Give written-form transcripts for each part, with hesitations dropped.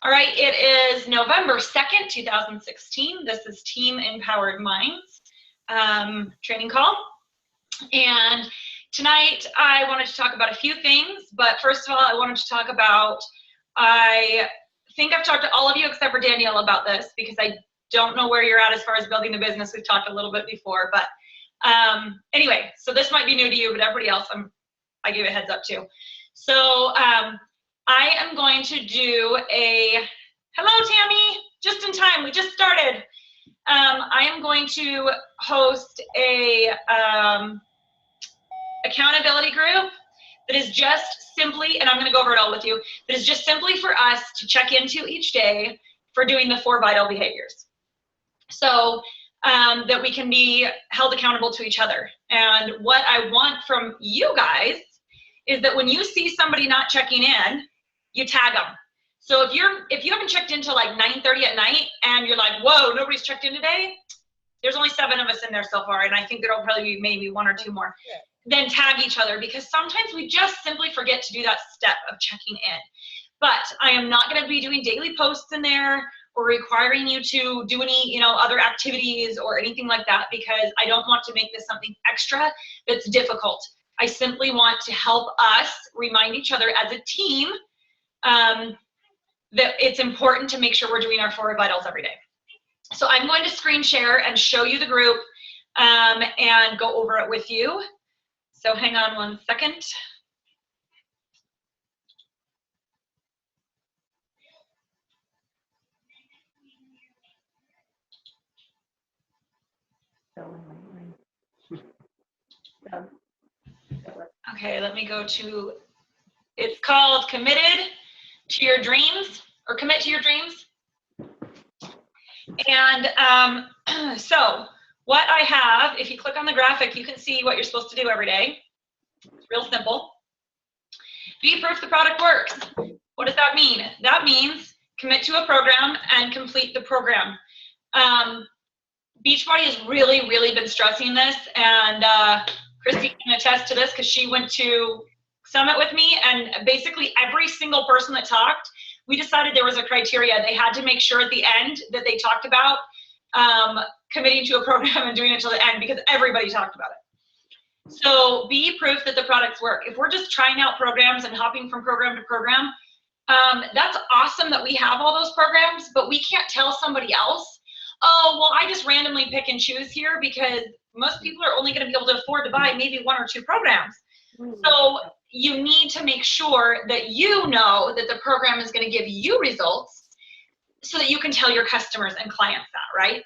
All right, it is November 2nd, 2016. This is Team Empowered Minds training call. And tonight I wanted to talk about a few things, but first of all, I wanted to talk about, I think I've talked to all of you except for Danielle about this because I don't know where you're at as far as building the business. We've talked a little bit before, but anyway, so this might be new to you, but everybody else, I gave a heads up to. So I am going to do hello Tammy, just in time, we just started. I am going to host a accountability group that is just simply, and I'm gonna go over it all with you, that is just simply for us to check into each day for doing the 4 vital behaviors. So that we can be held accountable to each other. And what I want from you guys is that when you see somebody not checking in, you tag them. So if you haven't checked in till like 9:30 at night and you're like, whoa, nobody's checked in today, there's only 7 of us in there so far, and I think there'll probably be maybe 1 or 2 more. Then tag each other, because sometimes we just simply forget to do that step of checking in. But I am not going to be doing daily posts in there or requiring you to do any, other activities or anything like that, because I don't want to make this something extra that's difficult. I simply want to help us remind each other as a team that it's important to make sure we're doing our 4 vitals every day. So I'm going to screen share and show you the group and go over it with you. So hang on 1 second. Okay, let me go to, it's called Committed to Your Dreams, or Commit to Your Dreams. And so what I have, if you click on the graphic, you can see what you're supposed to do every day. It's real simple. Be proof the product works. What does that mean? That means commit to a program and complete the program. Beachbody has really, really been stressing this, and Christy can attest to this because she went to Summit with me, and basically every single person that talked, we decided there was a criteria. They had to make sure at the end that they talked about committing to a program and doing it till the end, because everybody talked about it. So be proof that the products work. If we're just trying out programs and hopping from program to program, that's awesome that we have all those programs, but we can't tell somebody else, oh, well, I just randomly pick and choose here, because most people are only going to be able to afford to buy maybe 1 or 2 programs. So you need to make sure that you know that the program is going to give you results so that you can tell your customers and clients that, right?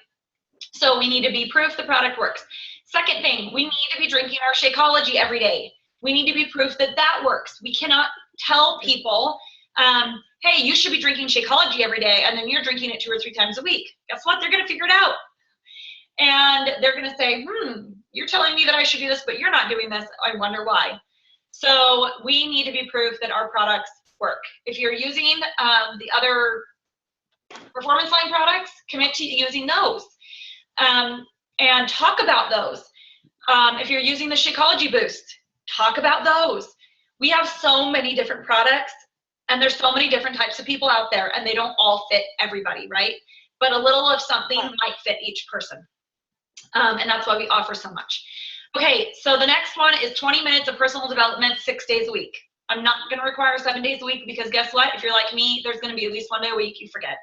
So we need to be proof the product works. Second thing, we need to be drinking our Shakeology every day. We need to be proof that that works. We cannot tell people, hey, you should be drinking Shakeology every day, and then you're drinking it 2 or 3 times a week. Guess what? They're going to figure it out. And they're going to say, you're telling me that I should do this, but you're not doing this. I wonder why. So we need to be proof that our products work. If you're using the other performance line products, commit to using those and talk about those. If you're using the Shakeology Boost, talk about those. We have so many different products, and there's so many different types of people out there, and they don't all fit everybody, right? But a little of something might fit each person. And that's why we offer so much. Okay, so the next one is 20 minutes of personal development 6 days a week. I'm not going to require 7 days a week, because guess what? If you're like me, there's going to be at least 1 day a week you forget.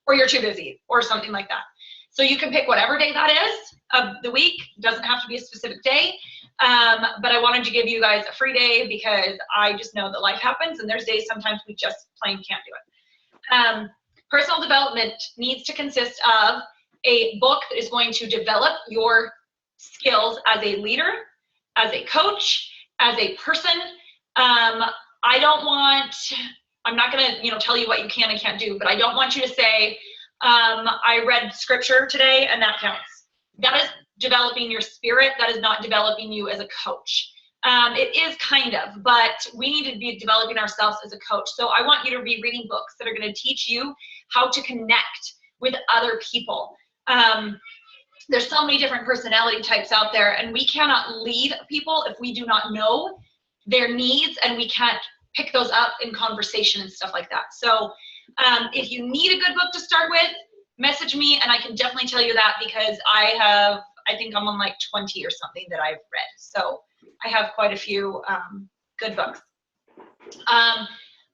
Or you're too busy, or something like that. So you can pick whatever day that is of the week. It doesn't have to be a specific day. But I wanted to give you guys a free day, because I just know that life happens, and there's days sometimes we just plain can't do it. Personal development needs to consist of a book that is going to develop your skills as a leader, as a coach, as a person. I'm not going to tell you what you can and can't do, but I don't want you to say, I read scripture today and that counts. That is developing your spirit. That is not developing you as a coach. It is kind of, but we need to be developing ourselves as a coach. So I want you to be reading books that are going to teach you how to connect with other people. There's so many different personality types out there, and we cannot lead people if we do not know their needs, and we can't pick those up in conversation and stuff like that. So If you need a good book to start with, message me and I can definitely tell you that, because I think I'm on like 20 or something that I've read. So I have quite a few good books.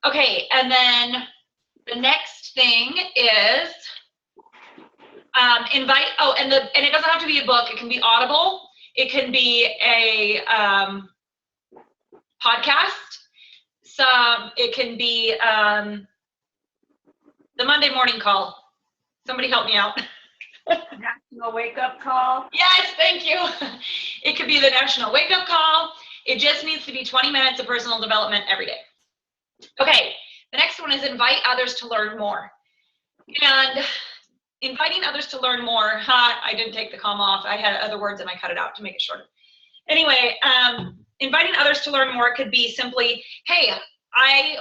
Okay, and then the next thing is invite, and it doesn't have to be a book. It can be Audible. It can be a podcast. It can be the Monday morning call. Somebody help me out. National wake up call. Yes, thank you. It could be the national wake up call. It just needs to be 20 minutes of personal development every day. Okay, the next one is invite others to learn more. And inviting others to learn more, I didn't take the comma off. I had other words and I cut it out to make it shorter. Anyway, inviting others to learn more could be simply, hey, I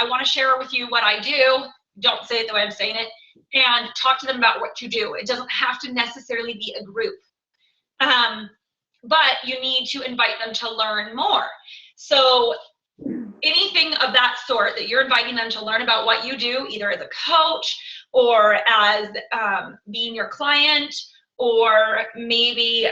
want to share with you what I do. Don't say it the way I'm saying it. And talk to them about what you do. It doesn't have to necessarily be a group. But you need to invite them to learn more. So anything of that sort that you're inviting them to learn about what you do, either as a coach or as being your client, or maybe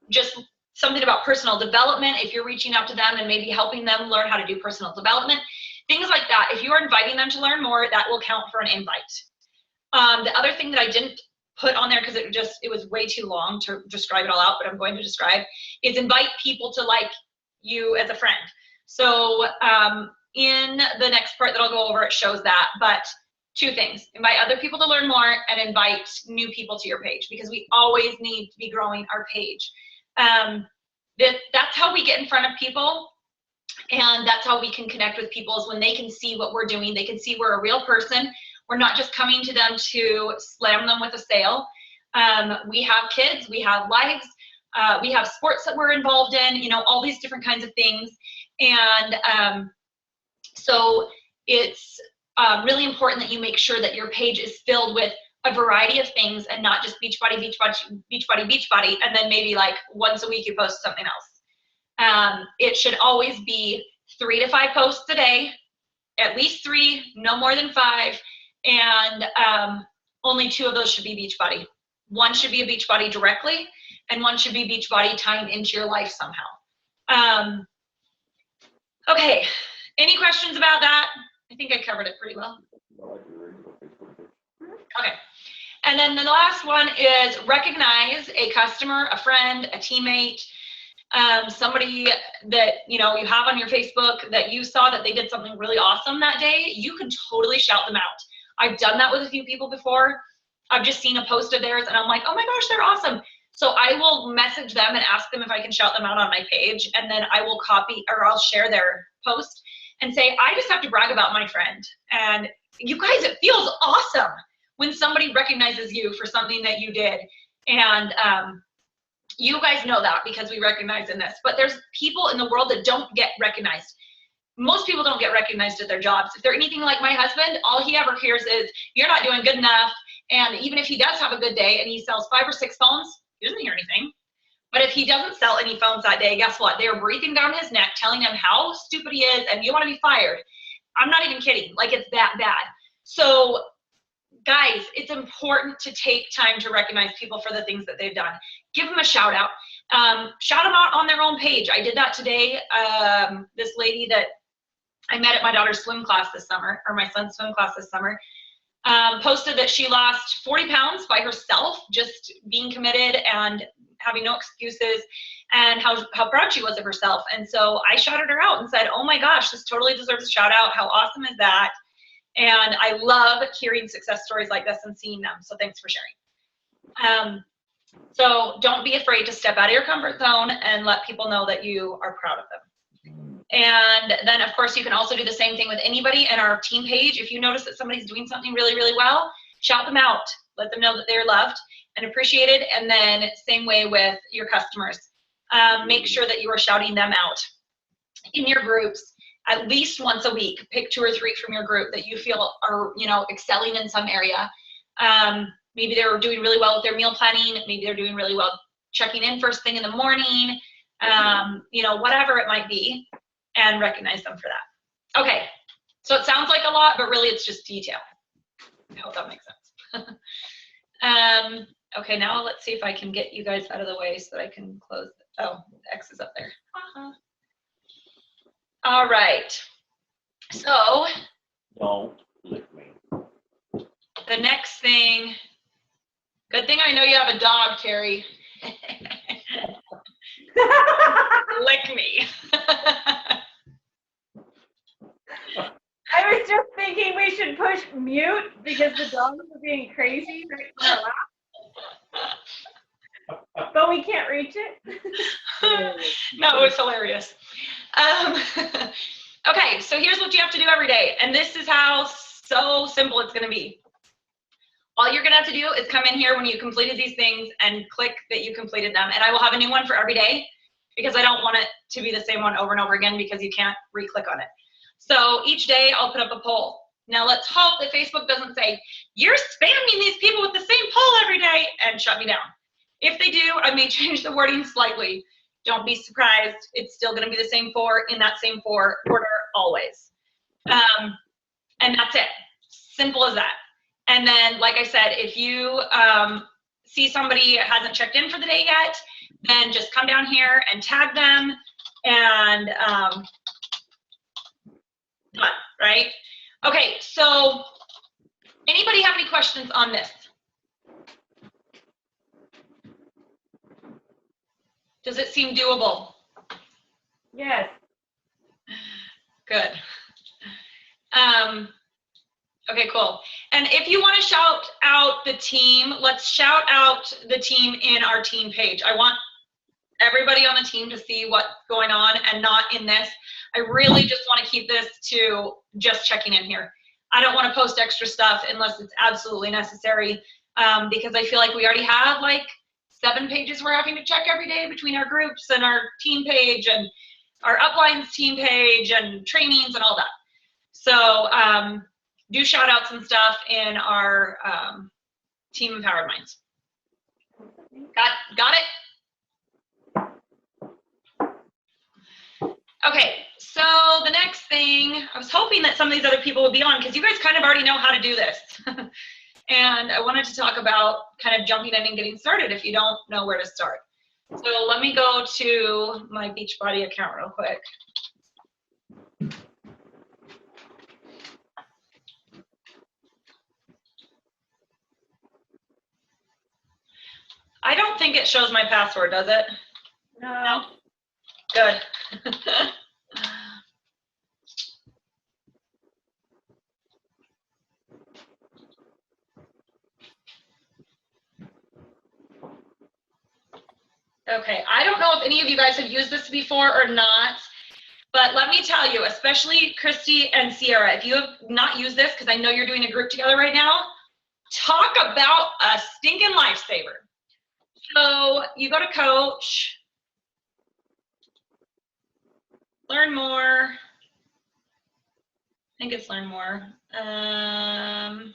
just something about personal development, if you're reaching out to them and maybe helping them learn how to do personal development, things like that. If you're inviting them to learn more, that will count for an invite. The other thing that I didn't put on there because it was way too long to describe it all out, but I'm going to describe, is invite people to like you as a friend. So in the next part that I'll go over, it shows that, but two things: invite other people to learn more and invite new people to your page, because we always need to be growing our page. That's how we get in front of people, and that's how we can connect with people, is when they can see what we're doing. They can see we're a real person. We're not just coming to them to slam them with a sale. We have kids, we have lives, we have sports that we're involved in, all these different kinds of things. And so it's really important that you make sure that your page is filled with a variety of things, and not just Beachbody, Beachbody, Beachbody, Beachbody, and then maybe like once a week you post something else. It should always be 3 to 5 posts a day, at least 3, no more than 5, and only 2 of those should be Beachbody. 1 should be a Beachbody directly, and 1 should be Beachbody tying into your life somehow. Okay, any questions about that? I think I covered it pretty well. Okay, and then the last one is recognize a customer, a friend, a teammate, somebody that you have on your Facebook that you saw that they did something really awesome that day. You can totally shout them out. I've done that with a few people before. I've just seen a post of theirs and I'm like, oh my gosh, they're awesome. So I will message them and ask them if I can shout them out on my page, and then I will copy, or I'll share their post and say, I just have to brag about my friend. And you guys, it feels awesome when somebody recognizes you for something that you did. And you guys know that because we recognize in this, but there's people in the world that don't get recognized. Most people don't get recognized at their jobs. If they're anything like my husband, all he ever hears is, you're not doing good enough. And even if he does have a good day and he sells 5 or 6 phones, he doesn't hear anything. But if he doesn't sell any phones that day, guess what? They're breathing down his neck, telling him how stupid he is and you want to be fired. I'm not even kidding. Like, it's that bad. So guys, it's important to take time to recognize people for the things that they've done. Give them a shout out. Shout them out on their own page. I did that today. This lady that I met at my daughter's swim class this summer, or my son's swim class this summer, posted that she lost 40 pounds by herself, just being committed and having no excuses, and how proud she was of herself. And so I shouted her out and said, oh my gosh, this totally deserves a shout out. How awesome is that? And I love hearing success stories like this and seeing them. So thanks for sharing. So don't be afraid to step out of your comfort zone and let people know that you are proud of them. And then of course you can also do the same thing with anybody in our team page. If you notice that somebody's doing something really, really well, shout them out. Let them know that they're loved and appreciated. And then same way with your customers. Make sure that you are shouting them out in your groups at least once a week. Pick 2 or 3 from your group that you feel are, excelling in some area. Maybe they're doing really well with their meal planning. Maybe they're doing really well checking in first thing in the morning. Whatever it might be, and recognize them for that. Okay, so it sounds like like a lot, but really it's just detail. I hope that makes sense. Okay, now let's see if I can get you guys out of the way so that I can close. Oh, the X is up there. All right. So Don't lick me. the next thing, good thing I know you have a dog, Terry. Lick me. I was just thinking we should push mute because the dogs are being crazy right in our lap. But we can't reach it. No, it was hilarious. Okay, so here's what you have to do every day. And this is how so simple it's going to be. All you're going to have to do is come in here when you completed these things and click that you completed them. And I will have a new one for every day because I don't want it to be the same one over and over again because you can't re-click on it. So each day I'll put up a poll. Now let's hope that Facebook doesn't say, you're spamming these people with the same poll every day and shut me down. If they do, I may change the wording slightly. Don't be surprised. It's still going to be the same four in that same four order always. And that's it. Simple as that. And then, like I said, if you see somebody hasn't checked in for the day yet, then just come down here and tag them and done, right? Okay, so anybody have any questions on this? Does it seem doable? Yes. Good. Okay, cool. And if you want to shout out the team, let's shout out the team in our team page. I want everybody on the team to see what's going on and not in this. I really just want to keep this to just checking in here. I don't want to post extra stuff unless it's absolutely necessary because I feel like we already have like 7 pages we're having to check every day between our groups and our team page and our uplines team page and trainings and all that. So do shout outs and stuff in our Team Empowered Minds. Got it? Okay, so the next thing, I was hoping that some of these other people would be on because you guys kind of already know how to do this. And I wanted to talk about kind of jumping in and getting started if you don't know where to start. So let me go to my Beachbody account real quick. I don't think it shows my password, does it? No. Good. Okay, I don't know if any of you guys have used this before or not, but let me tell you, especially Christy and Sierra, if you have not used this, because I know you're doing a group together right now, talk about a stinking lifesaver. So you go to Coach, Learn More. I think it's Learn More. Hang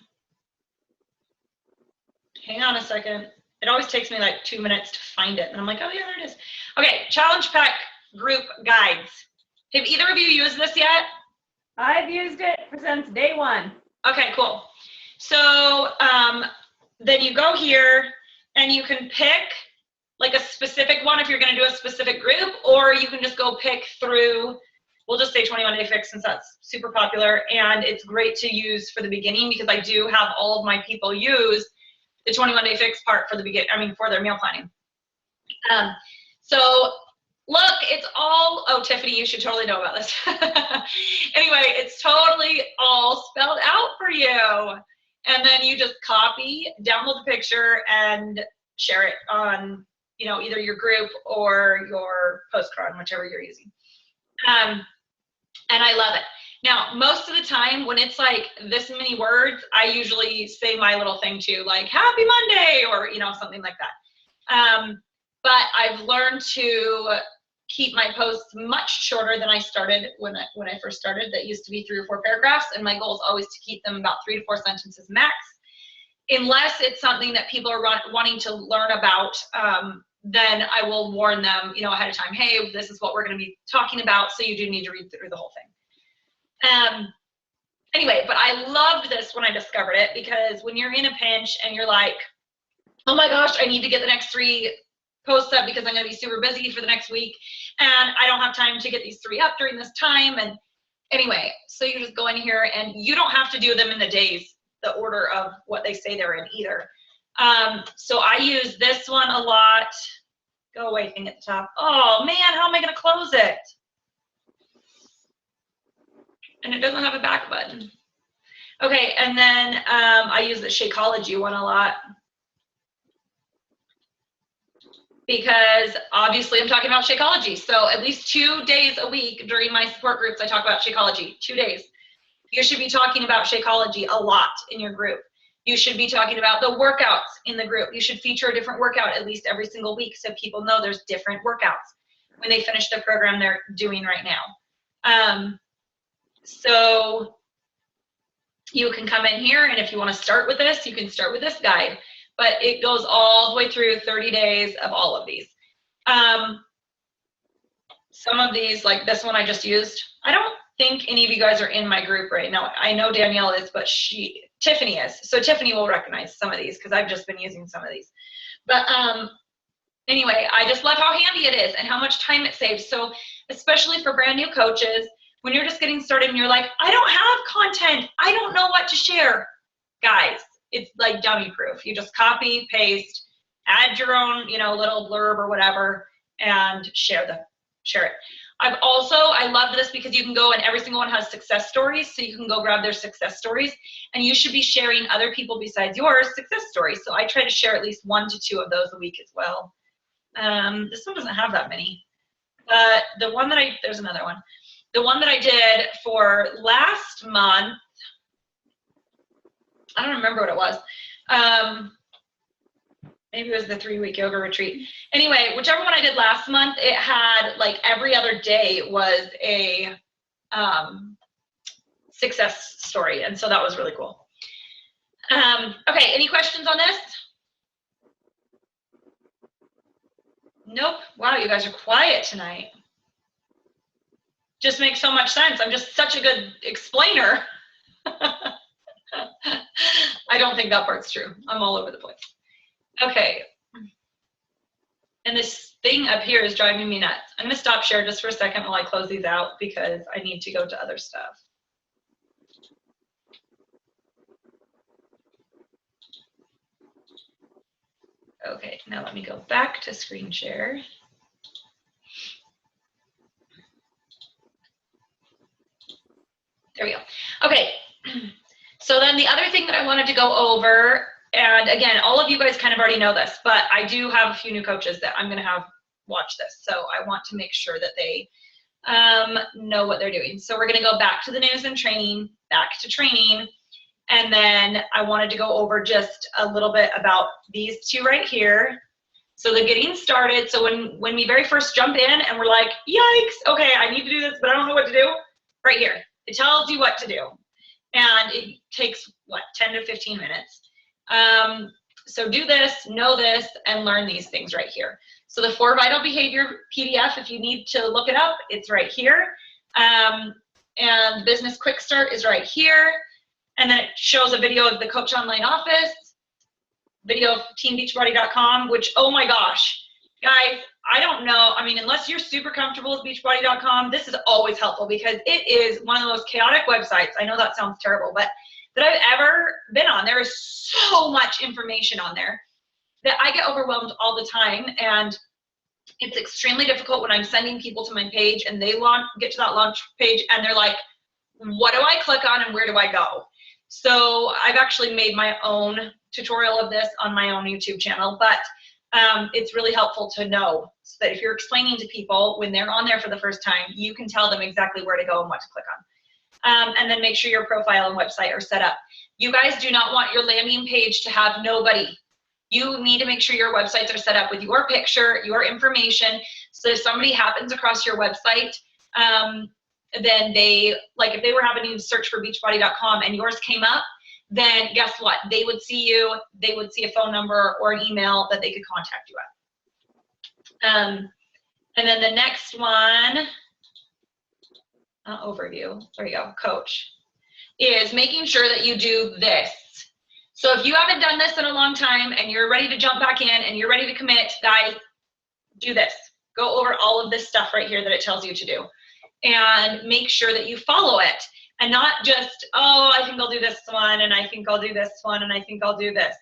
on a second. It always takes me like 2 minutes to find it. And I'm like, oh yeah, there it is. Okay, Challenge Pack Group Guides. Have either of you used this yet? I've used it since day one. Okay, cool. So then you go here and you can pick like a specific one if you're going to do a specific group, or you can just go pick through, we'll just say 21 Day Fix since that's super popular, and it's great to use for the beginning because I do have all of my people use the 21 Day Fix part for the for their meal planning. So look, it's all, oh, Tiffany, you should totally know about this. Anyway, it's totally all spelled out for you. And then you just copy, download the picture, and share it on, either your group or your Postcard, whichever you're using. And I love it. Now, most of the time when it's like this many words, I usually say my little thing too, like Happy Monday or, something like that. But I've learned to keep my posts much shorter than I started when I first started. That used to be 3 or 4 paragraphs, and my goal is always to keep them about 3 to 4 sentences max, unless it's something that people are wanting to learn about. Then I will warn them, ahead of time, hey, this is what we're going to be talking about, so you do need to read through the whole thing. Anyway, but I loved this when I discovered it, because when you're in a pinch and you're like, oh my gosh, I need to get the next 3 posts up because I'm going to be super busy for the next week, and I don't have time to get these 3 up during this time. And anyway, so you just go in here, and you don't have to do them in the order of what they say they're in either. So I use this one a lot. Go away thing at the top. Oh man, how am I going to close it? And it doesn't have a back button. Okay, and then I use the Shakeology one a lot, because obviously I'm talking about Shakeology. So at least 2 days a week during my support groups, I talk about Shakeology, 2 days. You should be talking about Shakeology a lot in your group. You should be talking about the workouts in the group. You should feature a different workout at least every single week, so people know there's different workouts when they finish the program they're doing right now. So you can come in here, and if you want to start with this, you can start with this guide, but it goes all the way through 30 days of all of these. Some of these, like this one I just used, I don't think any of you guys are in my group right now. I know Danielle is, but Tiffany is. So Tiffany will recognize some of these because I've just been using some of these. But anyway, I just love how handy it is and how much time it saves. So especially for brand new coaches, when you're just getting started and you're like, I don't have content, I don't know what to share. Guys, it's like dummy proof. You just copy, paste, add your own, little blurb or whatever, and share it. I love this because you can go, and every single one has success stories, so you can go grab their success stories, and you should be sharing other people besides yours success stories. So I try to share at least 1 to 2 of those a week as well. This one doesn't have that many, but there's another one. The one that I did for last month, I don't remember what it was. Maybe it was the 3-week yoga retreat. Anyway, whichever one I did last month, it had like every other day was a success story. And so that was really cool. Okay, any questions on this? Nope. Wow, you guys are quiet tonight. Just makes so much sense. I'm just such a good explainer. I don't think that part's true. I'm all over the place. Okay. And this thing up here is driving me nuts. I'm going to stop share just for a second while I close these out because I need to go to other stuff. Okay, now let me go back to screen share. There we go. Okay, so then the other thing that I wanted to go over, and again, all of you guys kind of already know this, but I do have a few new coaches that I'm going to have watch this. So I want to make sure that they know what they're doing. So we're going to go back to the news and training, back to training. And then I wanted to go over just a little bit about these 2 right here. So the getting started. So when we very first jump in and we're like, yikes, okay, I need to do this, but I don't know what to do. Right here, it tells you what to do. And it takes, 10 to 15 minutes. So do this, know this, and learn these things right here. So the 4 Vital Behavior PDF, if you need to look it up, it's right here. And Business Quick Start is right here. And then it shows a video of the Coach Online Office, video of teambeachbody.com, which, oh my gosh, guys, I don't know. I mean, unless you're super comfortable with beachbody.com, this is always helpful because it is one of the most chaotic websites. I know that sounds terrible, but that I've ever been on. There is so much information on there that I get overwhelmed all the time. And it's extremely difficult when I'm sending people to my page and they get to that launch page and they're like, what do I click on and where do I go? So I've actually made my own tutorial of this on my own YouTube channel, but it's really helpful to know so that if you're explaining to people when they're on there for the first time, you can tell them exactly where to go and what to click on. And then make sure your profile and website are set up. You guys do not want your landing page to have nobody. You need to make sure your websites are set up with your picture, your information, so if somebody happens across your website, then if they were having to search for beachbody.com and yours came up, then guess what? They would see you, they would see a phone number or an email that they could contact you at. And then the next one, overview, there you go, coach. is making sure that you do this. So if you haven't done this in a long time and you're ready to jump back in and you're ready to commit, guys, do this. Go over all of this stuff right here that it tells you to do. And make sure that you follow it. And not just, oh, I think I'll do this one, and I think I'll do this one, and I think I'll do this.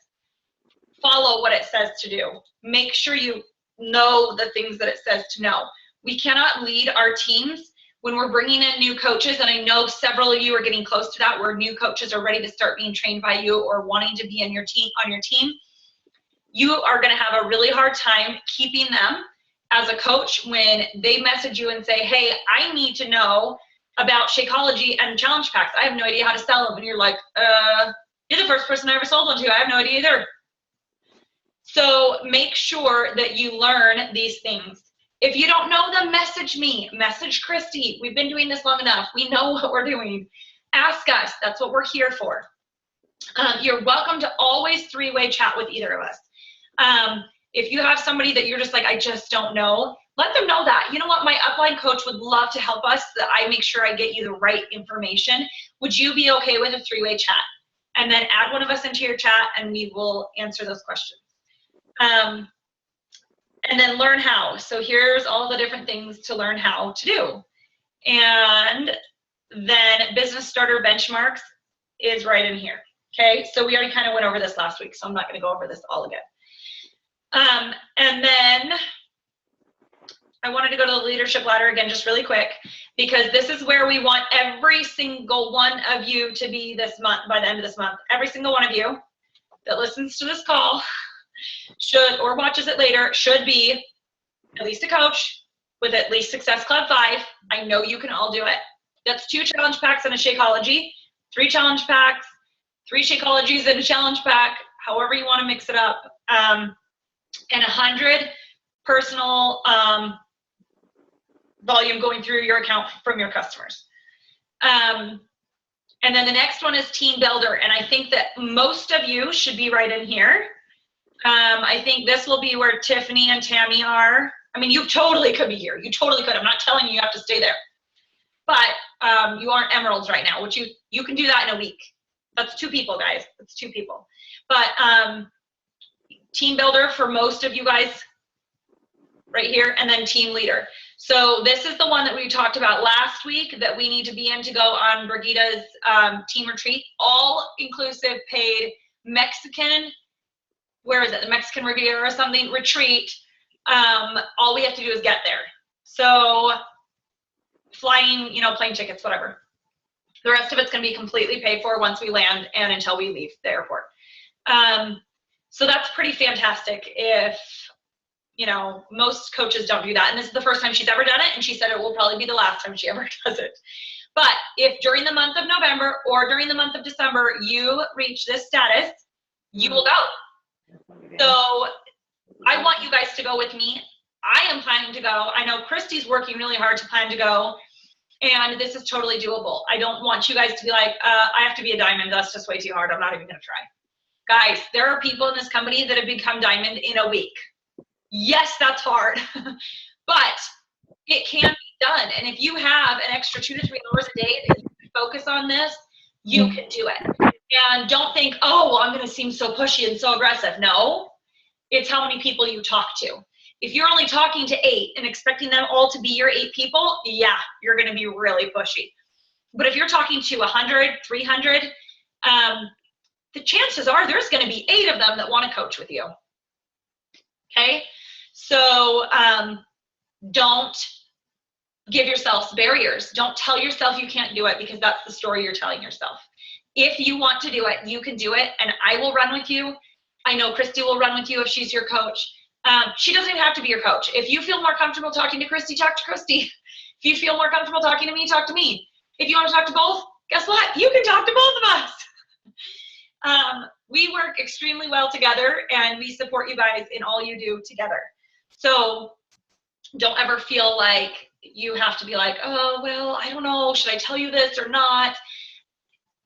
Follow what it says to do. Make sure you know the things that it says to know. We cannot lead our teams when we're bringing in new coaches, and I know several of you are getting close to that, where new coaches are ready to start being trained by you or wanting to be in your team, on your team. You are going to have a really hard time keeping them as a coach when they message you and say, hey, I need to know about Shakeology and challenge packs. I have no idea how to sell them. And you're like, you're the first person I ever sold one to. I have no idea either. So make sure that you learn these things. If you don't know them, message me, message Christy. We've been doing this long enough. We know what we're doing. Ask us. That's what we're here for. You're welcome to always three-way chat with either of us. If you have somebody that you're just like, I just don't know, let them know that. You know what? My upline coach would love to help us, that I make sure I get you the right information. Would you be okay with a three-way chat? And then add one of us into your chat and we will answer those questions. And then learn how. So here's all the different things to learn how to do. And then business starter benchmarks is right in here. Okay, so we already kind of went over this last week, so I'm not going to go over this all again. And then I wanted to go to the leadership ladder again just really quick, because this is where we want every single one of you to be this month, by the end of this month. Every single one of you that listens to this call should, or watches it later, should be at least a coach with at least Success Club 5. I know you can all do it. That's 2 challenge packs and a Shakeology, 3 challenge packs, 3 Shakeologies and a challenge pack, however you want to mix it up. And 100 personal volume going through your account from your customers. And then the next one is team builder. And I think that most of you should be right in here. I think this will be where Tiffany and Tammy are. I mean, you totally could be here. You totally could. I'm not telling you you have to stay there. But you aren't emeralds right now, which you can do that in a week. That's 2 people, guys. That's 2 people. But team builder for most of you guys right here, and then team leader. So this is the one that we talked about last week that we need to be in to go on Brigida's team retreat, all inclusive paid Mexican, where is it, the Mexican Riviera or something, retreat. All we have to do is get there. So flying, you know, plane tickets, whatever. The rest of it's going to be completely paid for once we land and until we leave the airport. So that's pretty fantastic. If, you know, most coaches don't do that. And this is the first time she's ever done it. And she said it will probably be the last time she ever does it. But if during the month of November or during the month of December, you reach this status, you will go. So I want you guys to go with me. I am planning to go. I know Christy's working really hard to plan to go. And this is totally doable. I don't want you guys to be like, I have to be a diamond. That's just way too hard. I'm not even going to try. Guys, there are people in this company that have become diamond in a week. Yes, that's hard, but it can be done. And if you have an extra 2 to 3 hours a day that you can focus on this, you can do it. And don't think, oh, well, I'm going to seem so pushy and so aggressive. No, it's how many people you talk to. If you're only talking to 8 and expecting them all to be your 8 people, yeah, you're going to be really pushy. But if you're talking to 100, 300, the chances are there's going to be 8 of them that want to coach with you. Okay? So don't give yourselves barriers. Don't tell yourself you can't do it, because that's the story you're telling yourself. If you want to do it, you can do it, and I will run with you. I know Christy will run with you if she's your coach. She doesn't even have to be your coach. If you feel more comfortable talking to Christy, talk to Christy. If you feel more comfortable talking to me, talk to me. If you want to talk to both, guess what? You can talk to both of us. We work extremely well together, and we support you guys in all you do together. So don't ever feel like you have to be like, oh, well, I don't know, should I tell you this or not?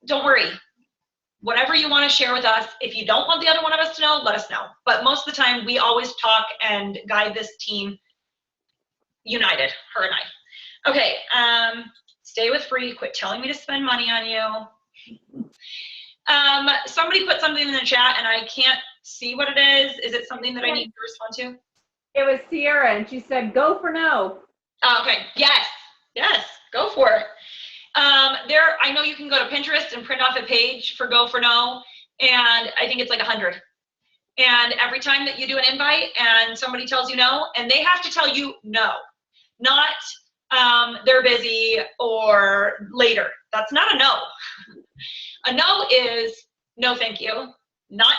Don't worry. Whatever you want to share with us, if you don't want the other one of us to know, let us know. But most of the time, we always talk and guide this team united, her and I. Okay, stay with free. Quit telling me to spend money on you. Somebody put something in the chat and I can't see what it is. Is it something that I need to respond to? It was Sierra, and she said, "Go for no." Oh, okay. Yes. Go for it. I know you can go to Pinterest and print off a page for Go for No, and I think it's like 100. And every time that you do an invite and somebody tells you no, and they have to tell you no, not they're busy or later. That's not a no. A no is no, thank you. Not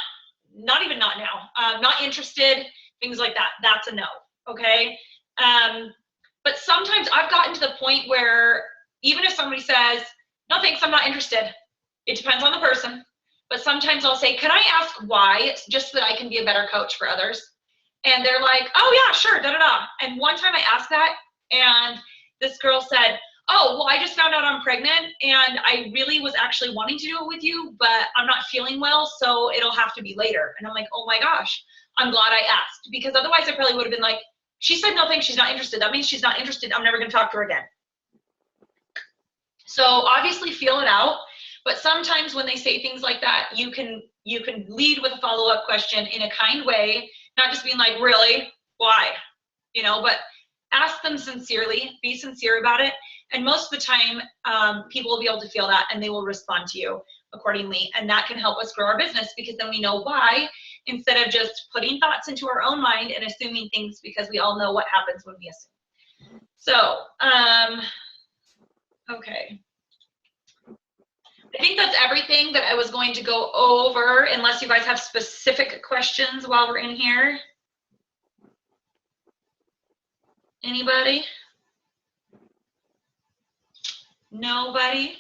even not now. Not interested. Things like that. That's a no. Okay. But sometimes I've gotten to the point where even if somebody says, no thanks, I'm not interested, it depends on the person, but sometimes I'll say, can I ask why? It's just so that I can be a better coach for others. And they're like, oh yeah, sure, da-da-da. And one time I asked that, and this girl said, oh, well, I just found out I'm pregnant, and I really was actually wanting to do it with you, but I'm not feeling well, so it'll have to be later. And I'm like, oh my gosh, I'm glad I asked, because otherwise I probably would have been like, she said no thanks, she's not interested. That means she's not interested. I'm never going to talk to her again. So obviously feel it out, but sometimes when they say things like that, you can lead with a follow-up question in a kind way, not just being like, really, why? But ask them sincerely, be sincere about it. And most of the time, people will be able to feel that and they will respond to you accordingly. And that can help us grow our business because then we know why, instead of just putting thoughts into our own mind and assuming things, because we all know what happens when we assume. So, okay. I think that's everything that I was going to go over, unless you guys have specific questions while we're in here. Anybody? Nobody?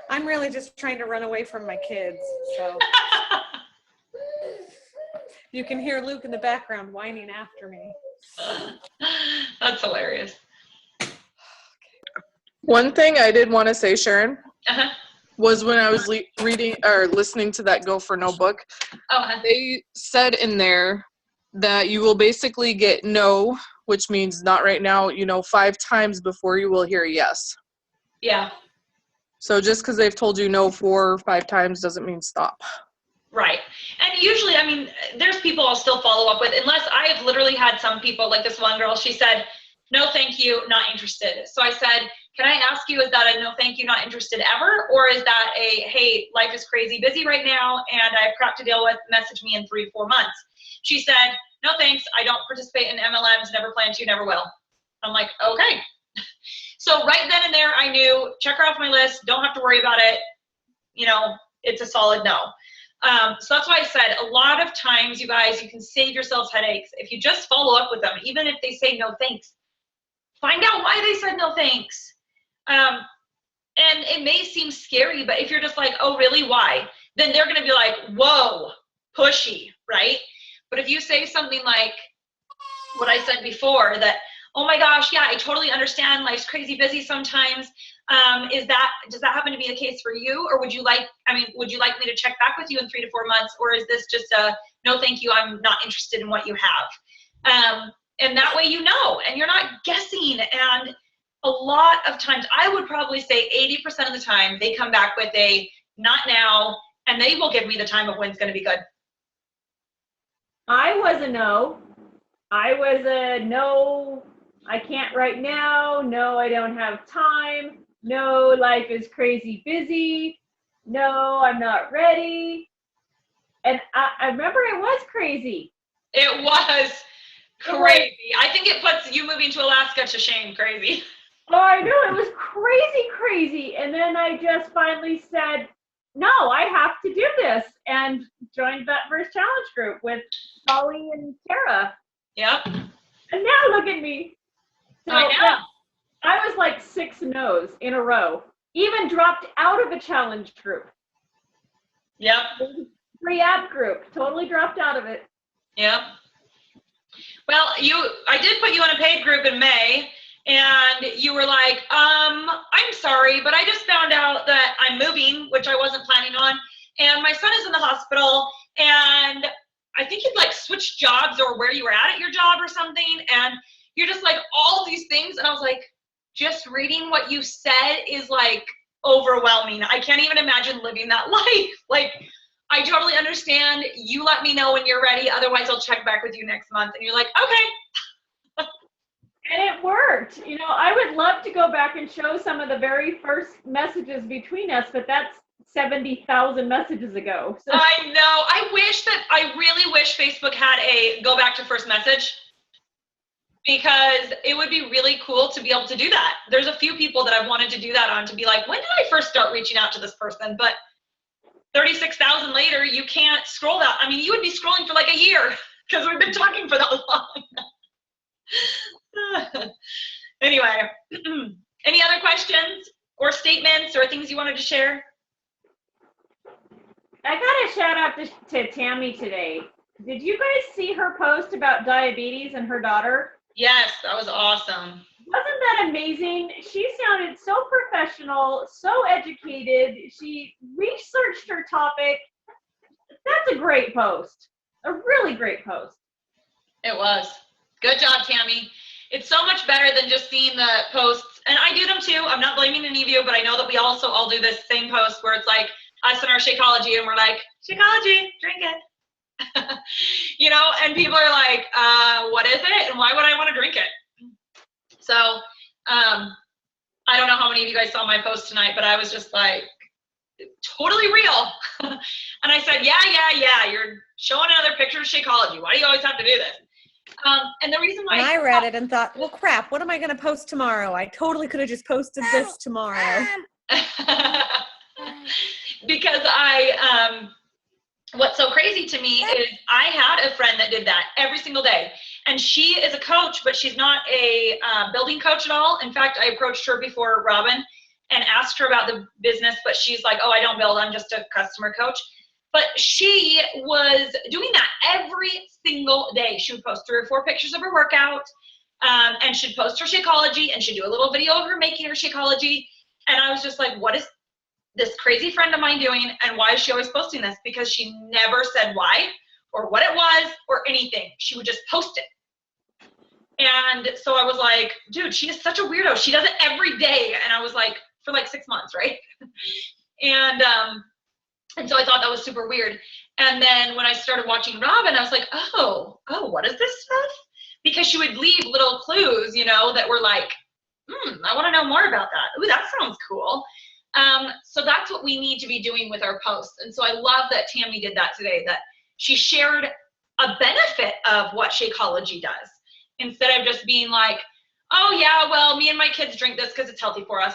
I'm really just trying to run away from my kids, so. You can hear Luke in the background whining after me. That's hilarious. One thing I did want to say, Sharon, was when I was reading or listening to that Go for No book, they said in there that you will basically get no, which means not right now, 5 times before you will hear yes. Yeah. So just because they've told you no 4 or 5 times doesn't mean stop. Right. And usually, I mean, there's people I'll still follow up with, unless I have literally had some people, like this one girl, she said, no, thank you, not interested. So I said, can I ask you, is that a no, thank you, not interested ever? Or is that a, hey, life is crazy busy right now and I have crap to deal with, message me in 3 to 4 months? She said, no, thanks, I don't participate in MLMs, never plan to, never will. I'm like, okay. So right then and there, I knew, check her off my list, don't have to worry about it. It's a solid no. So that's why I said a lot of times, you guys, you can save yourselves headaches if you just follow up with them, even if they say no thanks. Find out why they said no thanks. And it may seem scary, but if you're just like, oh, really, why? Then they're going to be like, whoa, pushy, right? But if you say something like what I said before, that, oh my gosh, yeah, I totally understand. Life's crazy busy sometimes. Does that happen to be the case for you? Or would you like me to check back with you in 3 to 4 months? Or is this just a, no, thank you, I'm not interested in what you have? And that way and you're not guessing. And a lot of times, I would probably say 80% of the time, they come back with a not now, and they will give me the time of when it's going to be good. I was a no. I was a no, I can't right now. No, I don't have time. No, life is crazy busy. No, I'm not ready. And I remember it was crazy. It was crazy. I think it puts you moving to Alaska to shame. Crazy. Oh, I know, it was crazy. And then I just finally said, no, I have to do this, and joined that first challenge group with Holly and Tara. Yep. And now look at me. So, I know. yeah, I was like 6 no's in a row. Even dropped out of a challenge group. Yep. Free app group. Totally dropped out of it. Yep. Well, I did put you in a paid group in May, and you were like, I'm sorry, but I just found out that I'm moving, which I wasn't planning on, and my son is in the hospital, and I think you'd like switched jobs or where you were at your job or something, and you're just like all these things, and I was like, just reading what you said is like overwhelming. I can't even imagine living that life. Like, I totally understand. You let me know when you're ready. Otherwise, I'll check back with you next month. And you're like, okay. And it worked. You know, I would love to go back and show some of the very first messages between us, but that's 70,000 messages ago. So. I know. I really wish Facebook had a go back to first message, because it would be really cool to be able to do that. There's a few people that I've wanted to do that on, to be like, when did I first start reaching out to this person? But 36,000 later, you can't scroll that. I mean, you would be scrolling for like a year because we've been talking for that long. Anyway, any other questions or statements or things you wanted to share? I got a shout out to Tammy today. Did you guys see her post about diabetes and her daughter? Yes, that was awesome. Wasn't that amazing? She sounded so professional, so educated. She researched her topic. That's a great post. A really great post. It was. Good job, Tammy. It's so much better than just seeing the posts. And I do them too. I'm not blaming any of you, but I know that we also all do this same post where it's like us and our Shakeology, and we're like, Shakeology, drink it. You know, and people are like, what is it? And why would I want to drink it? So, I don't know how many of you guys saw my post tonight, but I was just like, totally real. And I said, yeah, you're showing another picture of Shakeology. Why do you always have to do this? And the reason why And I read it and thought, well, crap, what am I going to post tomorrow? I totally could have just posted this tomorrow. Because what's so crazy to me is I had a friend that did that every single day. And she is a coach, but she's not a building coach at all. In fact, I approached her before, Robin, and asked her about the business, but she's like, oh, I don't build, I'm just a customer coach. But she was doing that every single day. She would post 3 or 4 pictures of her workout, and she'd post her Shakeology, and she'd do a little video of her making her Shakeology. And I was just like, what is this crazy friend of mine doing, and why is she always posting this? Because she never said why or what it was or anything. She would just post it. And so I was like, dude, she is such a weirdo. She does it every day. And I was like, for like 6 months, right? And so I thought that was super weird. And then when I started watching Robin, I was like, oh, what is this stuff? Because she would leave little clues, you know, that were like, I want to know more about that. Ooh, that sounds cool. So that's what we need to be doing with our posts. And so I love that Tammy did that today, that she shared a benefit of what Shakeology does, instead of just being like, oh yeah, well, me and my kids drink this because it's healthy for us.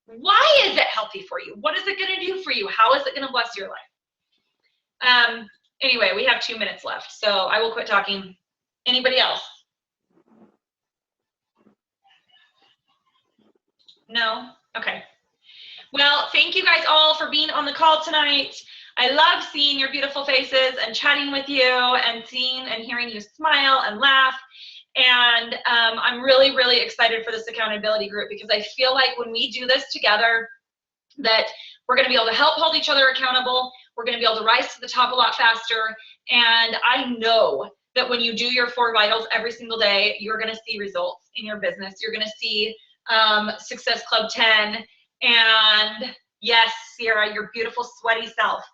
Why is it healthy for you? What is it going to do for you? How is it going to bless your life? Anyway, we have 2 minutes left, so I will quit talking. Anybody else? No? Okay. Well, thank you guys all for being on the call tonight. I love seeing your beautiful faces and chatting with you and seeing and hearing you smile and laugh. And I'm really, really excited for this accountability group, because I feel like when we do this together, that we're going to be able to help hold each other accountable. We're going to be able to rise to the top a lot faster. And I know that when you do your 4 vitals every single day, you're going to see results in your business. You're going to see Success Club 10. And yes, Sierra, your beautiful sweaty self.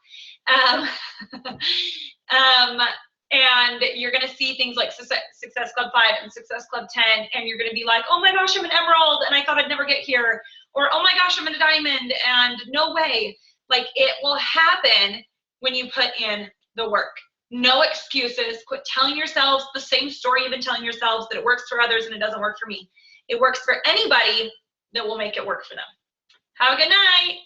And you're going to see things like Success Club 5 and Success Club 10, and you're going to be like, oh my gosh, I'm an emerald, and I thought I'd never get here. Or, oh my gosh, I'm in a diamond, and no way. Like, it will happen when you put in the work. No excuses. Quit telling yourselves the same story you've been telling yourselves, that it works for others and it doesn't work for me. It works for anybody that will make it work for them. Have a good night.